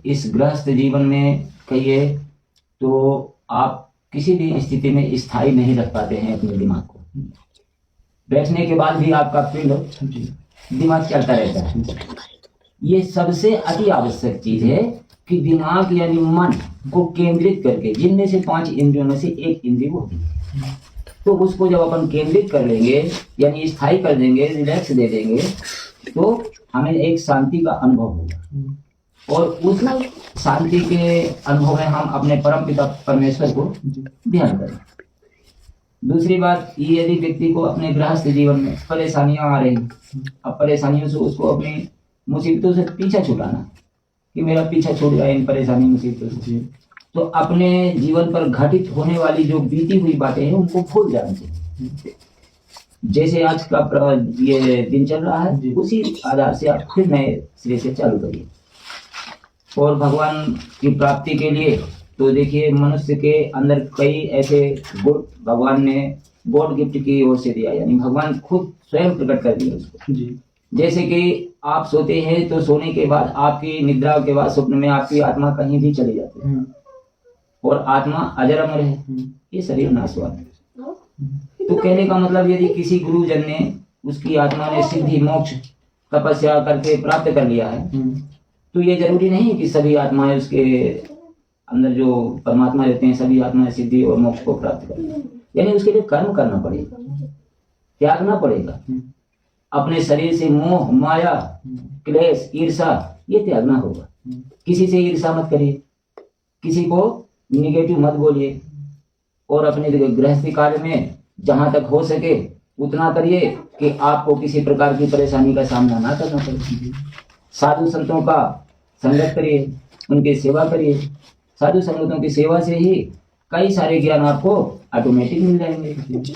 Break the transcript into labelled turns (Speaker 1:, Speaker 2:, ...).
Speaker 1: इस गृहस्थ जीवन में कहिए तो आप किसी भी स्थिति में स्थायी नहीं रख पाते हैं अपने दिमाग को। बैठने के बाद भी आपका पिंड दिमाग चलता रहता है। ये सबसे अति आवश्यक चीज है कि दिमाग यानी मन को केंद्रित करके, जिनमें से 5 इंद्रियों में से एक इंद्रिय होती है, तो उसको जब अपन केंद्रित कर लेंगे यानी स्थायी कर देंगे, रिलैक्स दे देंगे, तो हमें एक शांति का अनुभव होगा और उस शांति के अनुभव में हम अपने परम पिता परमेश्वर को ध्यान करें। दूसरी बात, ये यदि व्यक्ति को अपने गृहस्थ जीवन में परेशानियां आ रही, अब परेशानियों से उसको अपनी मुसीबतों से पीछा छुड़ाना कि मेरा पीछा छूट जाए इन परेशानी मुसीबतों से, तो अपने जीवन पर घटित होने वाली जो बीती हुई बातें हैं उनको भूल जाना चाहिए। जैसे आज का ये दिन चल रहा है, उसी आधार से आप फिर नए सिरे से चालू करिए। और भगवान की प्राप्ति के लिए तो देखिए, मनुष्य के अंदर कई ऐसे गुण भगवान ने गॉड गिफ्ट की ओर से दिया, यानी भगवान खुद स्वयं प्रकट कर दिया उसको। जैसे कि आप सोते हैं तो सोने के बाद, आपकी निद्रा के बाद स्वप्न में आपकी आत्मा कहीं भी चली जाती है और आत्मा अजर अमर है, ये शरीर नाशवान है। तो कहने का मतलब, यदि किसी गुरुजन ने, उसकी आत्मा ने सिद्धि मोक्ष तपस्या करके प्राप्त कर लिया है, तो ये जरूरी नहीं कि सभी आत्माएं, उसके अंदर जो परमात्मा रहते हैं, सभी आत्माएं सिद्धि और मोक्ष को प्राप्त करें। यानी उसके लिए कर्म करना पड़ेगा, त्यागना पड़ेगा। अपने शरीर से मोह, माया, क्लेश, ईर्षा, ये त्यागना होगा। किसी से ईर्षा मत करिए, किसी को निगेटिव मत बोलिए, और अपने गृहस्थी कार्य में जहां तक हो सके उतना करिए कि आपको किसी प्रकार की परेशानी का सामना ना करना पड़े। साधु संतों का संगत करिए, उनकी सेवा करिए। साधु संगतों की सेवा से ही कई सारे ज्ञान आपको ऑटोमेटिक मिल जाएंगे।